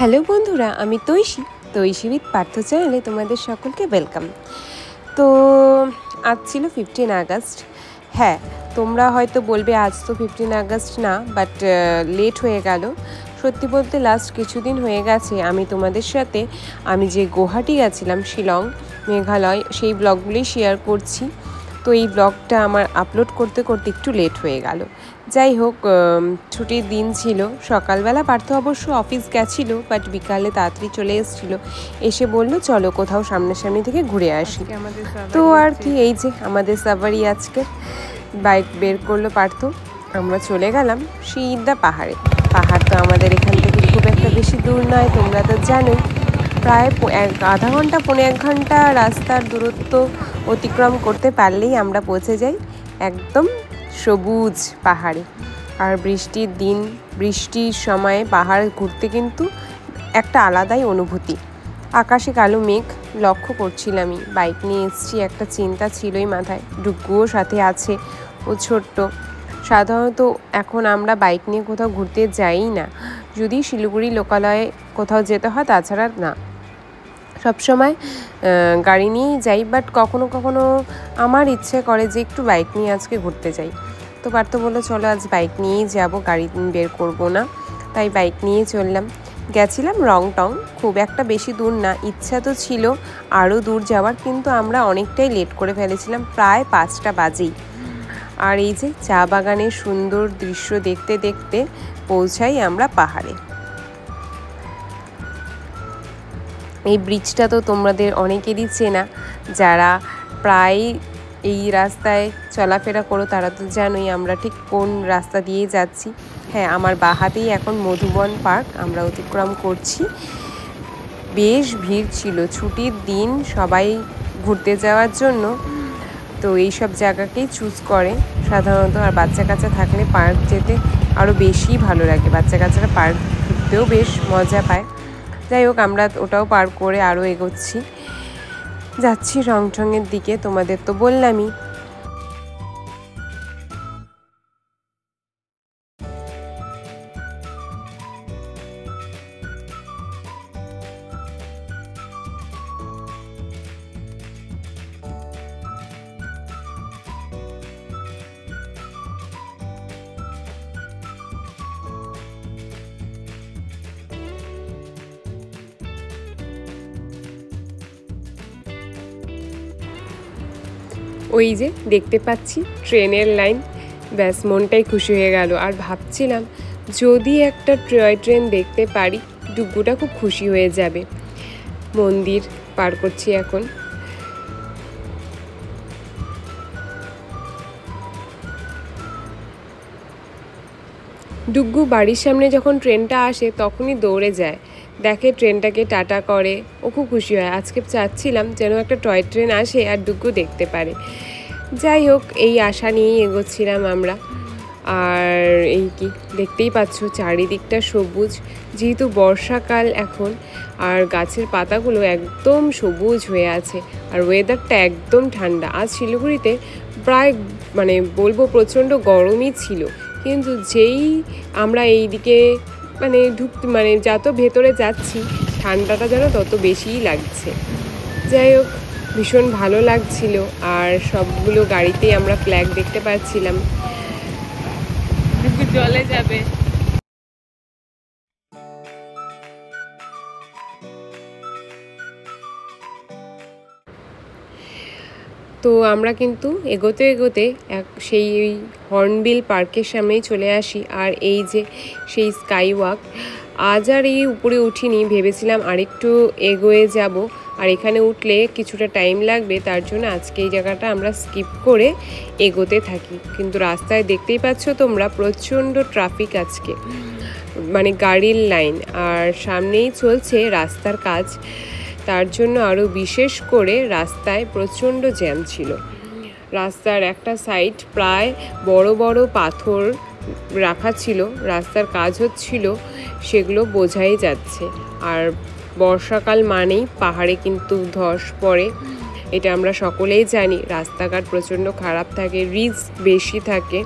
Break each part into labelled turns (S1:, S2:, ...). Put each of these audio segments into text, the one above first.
S1: Hello বন্ধুরা, আমি তৈশী with Partha চ্যানেলে তোমাদের সকলকে ওয়েলকাম। তো আজ ছিল 15 আগস্ট। হ্যাঁ, তোমরা হয়তো বলবে আজ তো 15 আগস্ট না, বাট লেট হয়ে গেল। সত্যি বলতে লাস্ট কিছুদিন হয়ে গেছে আমি তোমাদের সাথে আমি যে গুয়াহাটি গেছিলাম, শিলং, মেঘালয়, সেই ব্লগগুলি শেয়ার করছি। তো এই ব্লগটা আমার আপলোড করতে করতে একটু লেট হয়ে গেল। যাই হোক, ছুটির দিন ছিল। সকালবেলা পার্থ অবশ্য অফিস গেছিল, বাট বিকালে তাড়াতাড়ি চলে এসেছিলো। এসে বললো চলো কোথাও সামনাসামনি থেকে ঘুরে আসি। তো আর কি, এই যে আমাদের সাফারি আজকে। বাইক বের করলো পার্থ, আমরা চলে গেলাম সিদ্ধা পাহাড়ে। পাহাড় তো আমাদের এখান থেকে খুব একটা বেশি দূর নয়, তোমরা তো জানোই। প্রায় আধা ঘন্টা 1.5 ঘন্টা রাস্তার দূরত্ব অতিক্রম করতে পারলেই আমরা পৌঁছে যাই একদম সবুজ পাহাড়ে। আর বৃষ্টির দিন, বৃষ্টির সময়ে পাহাড় ঘুরতে কিন্তু একটা আলাদাই অনুভূতি। আকাশে কালো মেঘ লক্ষ্য করছিলামই। বাইক নিয়ে এসেছি, একটা চিন্তা ছিলই মাথায়। ডুগ্গুও সাথে আছে, ও ছোট্ট। সাধারণত এখন আমরা বাইক নিয়ে কোথাও ঘুরতে যাই না, যদি শিলিগুড়ি লোকালয়ে কোথাও যেতে হয়, তাছাড়া না। সবসময় গাড়ি নিয়েই যাই, বাট কখনো কখনো আমার ইচ্ছে করে যে একটু বাইক নিয়ে আজকে ঘুরতে যাই। তো পার্থ বললো চলো আজ বাইক নিয়েই যাব, গাড়ি বের করব না। তাই বাইক নিয়ে চললাম। গেছিলাম রংটং, খুব একটা বেশি দূর না। ইচ্ছা তো ছিল আরও দূর যাওয়ার, কিন্তু আমরা অনেকটাই লেট করে ফেলেছিলাম, প্রায় 5টা বাজেই। আর এই যে চা বাগানের সুন্দর দৃশ্য দেখতে দেখতে পৌঁছাই আমরা পাহাড়ে। এই ব্রিজটা তো তোমাদের অনেকেরই চেনা, যারা প্রায় এই রাস্তায় চলাফেরা করো তারা তো জানোই আমরা ঠিক কোন রাস্তা দিয়ে যাচ্ছি। হ্যাঁ, আমার বাহাতেই এখন মধুবন পার্ক আমরা অতিক্রম করছি। বেশ ভিড় ছিল, ছুটির দিন সবাই ঘুরতে যাওয়ার জন্য তো এইসব জায়গাকেই চুজ করে সাধারণত। আর বাচ্চা কাচ্চা থাকলে পার্ক যেতে আরও বেশি ভালো লাগে, বাচ্চা কাচ্চারা পার্ক ঘুরতেও বেশ মজা পায়। যাই হোক, আমরা ওটাও পার করে আরও এগোচ্ছি, যাচ্ছি রংটংয়ের দিকে। তোমাদের তো বললামই। ওই যে দেখতে পাচ্ছি ট্রেনের লাইন, ব্যাস মনটাই খুশি হয়ে গেল। আর ভাবছিলাম যদি একটা টয় ট্রেন দেখতে পারি, ডুগ্গুটা খুব খুশি হয়ে যাবে। মন্দির পার করছি এখন। ডুগ্গু বাড়ির সামনে যখন ট্রেনটা আসে তখনই দৌড়ে যায়, দেখে ট্রেনটাকে টাটা করে, ও খুব খুশি হয়। আজকে চাচ্ছিলাম যেন একটা টয় ট্রেন আসে আর ডুগ্গু দেখতে পারে। যাই হোক, এই আশা নিয়েই এগোচ্ছিলাম আমরা। আর এই কি দেখতেই পাচ্ছ, চারিদিকটা সবুজ, যেহেতু বর্ষাকাল এখন, আর গাছের পাতাগুলো একদম সবুজ হয়ে আছে। আর ওয়েদারটা একদম ঠান্ডা। আজ শিলিগুড়িতে প্রায় বলবো প্রচণ্ড গরমই ছিল, কিন্তু যেই আমরা এই দিকে যত ভেতরে যাচ্ছি ঠান্ডাটা যেন তত বেশিই লাগছে। যাই হোক, ভীষণ ভালো লাগছিল। আর সবগুলো গাড়িতেই আমরা ফ্ল্যাগ দেখতে পাচ্ছিলাম। জলে যাবে। তো আমরা কিন্তু এগোতে এগোতে সেই হর্নবিল পার্কের সামনেই চলে আসি। আর এই যে সেই স্কাই ওয়াক, আজ আর এই উপরে উঠিনি, ভেবেছিলাম আরেকটু এগোয়ে যাব, আর এখানে উঠলে কিছুটা টাইম লাগবে, তার জন্য আজকে এই জায়গাটা আমরা স্কিপ করে এগোতে থাকি। কিন্তু রাস্তায় দেখতেই পাচ্ছ তোমরা প্রচণ্ড ট্রাফিক আজকে, গাড়ির লাইন। আর সামনেই চলছে রাস্তার কাজ, তার জন্য আরও বিশেষ করে রাস্তায় প্রচণ্ড জ্যাম ছিল। রাস্তার একটা সাইড প্রায় বড় বড় পাথর রাখা ছিল, রাস্তার কাজ হচ্ছিল, সেগুলো বোঝাই যাচ্ছে। আর বর্ষাকাল মানেই পাহাড়ে কিন্তু ধস পড়ে, এটা আমরা সকলেই জানি। রাস্তাঘাট প্রচণ্ড খারাপ থাকে, রিস্ক বেশি থাকে।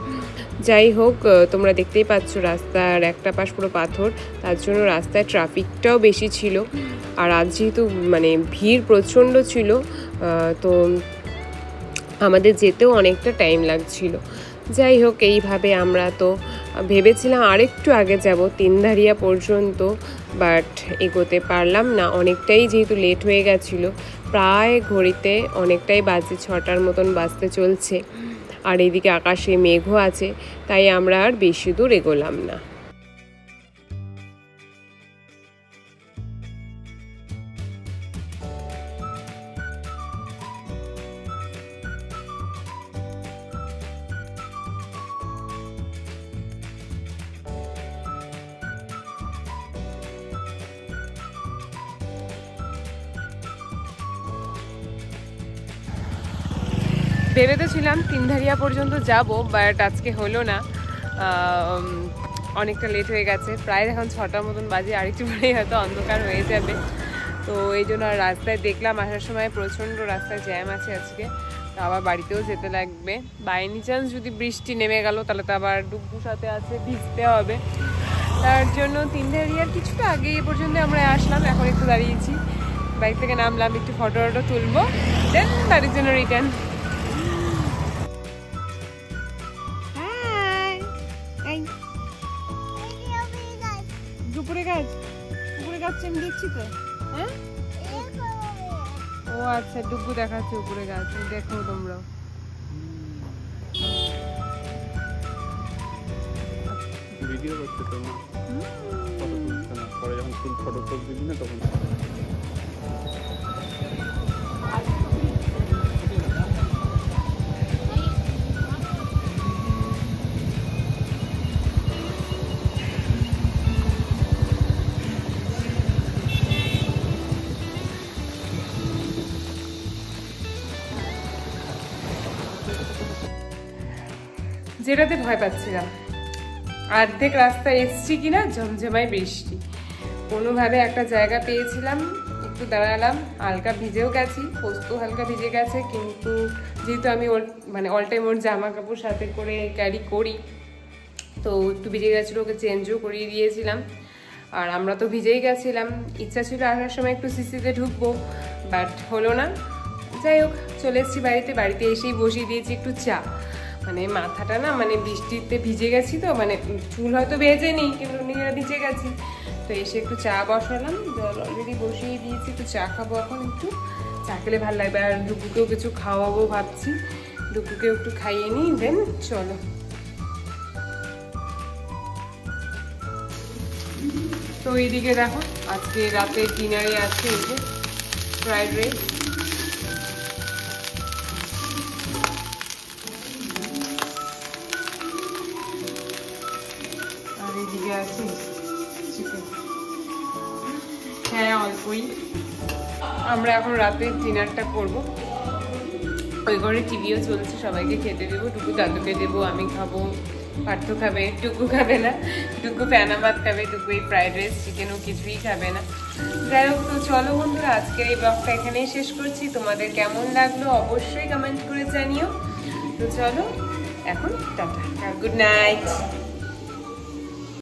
S1: যাই হোক, তোমরা দেখতেই পাচ্ছ রাস্তার একটা পাশ পুরো পাথর, তার জন্য রাস্তায় ট্রাফিকটাও বেশি ছিল। আর আজ যেহেতু মানে ভিড় প্রচণ্ড ছিল, তো আমাদের যেতেও অনেকটা টাইম লাগছিল। যাই হোক, এইভাবে আমরা তো ভেবেছিলাম আরেকটু আগে যাব তিনধারিয়া পর্যন্ত, বাট এগোতে পারলাম না, অনেকটাই যেহেতু লেট হয়ে গেছিলো। প্রায় ঘড়িতে অনেকটাই বাজে, 6টার মতন বাজতে চলছে। আর এইদিকে আকাশে মেঘও আছে, তাই আমরা আর বেশি দূর এগোলাম না। ভেবে তো ছিলাম তিনধারিয়া পর্যন্ত যাব, বাট আজকে হলো না, অনেকটা লেট হয়ে গেছে। প্রায় এখন 6টার মতন বাজে, আর একটু পরেই হয়তো অন্ধকার হয়ে যাবে। তো এই জন্য আর রাস্তায় দেখলাম আসার সময় প্রচণ্ড রাস্তায় জ্যাম আছে আজকে, তো আবার বাড়িতেও যেতে লাগবে। বাই এনি চান্স যদি বৃষ্টি নেমে গেল তাহলে তো আবার ডুবুর সাথে আছে, ভিজতে হবে। তার জন্য তিনধারিয়ার কিছুটা আগে এই পর্যন্ত আমরা আসলাম, এখন একটু দাঁড়িয়েছি, বাইক থেকে নামলাম, একটু ফটো তুলবো, দেন বাড়ির জন্য রিটার্ন। উপরে গাছ, উপরে গাছ আমি দেখছি তো। হ্যাঁ, ও আচ্ছা, ডুবু দেখাচ্ছে উপরে গাছ, দেখো তোমরা।
S2: ভিডিও করতে তো না, ফটো তুলতে না, পরে যখন ফটো তুলবি না তখন।
S1: যেটাতে ভয় পাচ্ছিলাম, অর্ধেক রাস্তা এসছি কিনা ঝমঝমাই বৃষ্টি। কোনোভাবে একটা জায়গা পেয়েছিলাম, একটু দাঁড়ালাম, হালকা ভিজেও গেছি, পোস্ত হালকা ভিজে গেছে, কিন্তু যেহেতু আমি মানে অল টাইম ওর জামা কাপড় সাথে করে ক্যারি করি, তো একটু ভিজে গেছিলো, ওকে চেঞ্জও করিয়ে দিয়েছিলাম। আর আমরা তো ভিজেই গেছিলাম, ইচ্ছা ছিল আসার সময় একটু সিসিতে ঢুকবো, বাট হলো না। যাই হোক, চলে এসেছি বাড়িতে। বাড়িতে এসেই বসিয়ে দিয়েছি একটু চা। মানে মাথাটা না, মানে বৃষ্টিতে ভিজে গেছি তো, মানে চুল হয়তো ভেজে নেই কিন্তু নিজেরা ভিজে গেছি। তো এসে একটু চা বসালাম, জল অলরেডি বসিয়ে দিয়েছি, একটু চা খাবো এখন। একটু চা খেলে ভালো লাগবে। আর ডুকুকেও কিছু খাওয়াবো ভাবছি, ডুকুকেও একটু খাইয়ে নিই, দেন চলো। তো এইদিকে দেখো, আজকে রাতে ডিনারে আছে এই যে ফ্রাইড রাইস, আর এইদিকে আছে চিকেন। হ্যাঁ, অল্পই। আমরা এখন রাতে ডিনারটা করব। ওই ঘরে টিভিও চলছে, সবাইকে খেতে দেবো, টুকু দাদুকে দেবো, আমি খাবো, পার্থ খাবে, টুকু খাবে না, টুকু ফেনা ভাত খাবে, টুকু এই ফ্রাইড রাইস চিকেনও কিছুই খাবে না। যাই হোক, তো চলো বন্ধুরা, আজকের এই ব্লগটা এখানেই শেষ করছি। তোমাদের কেমন লাগলো অবশ্যই কমেন্ট করে জানিও। তো চলো এখন টাটা, গুড নাইট।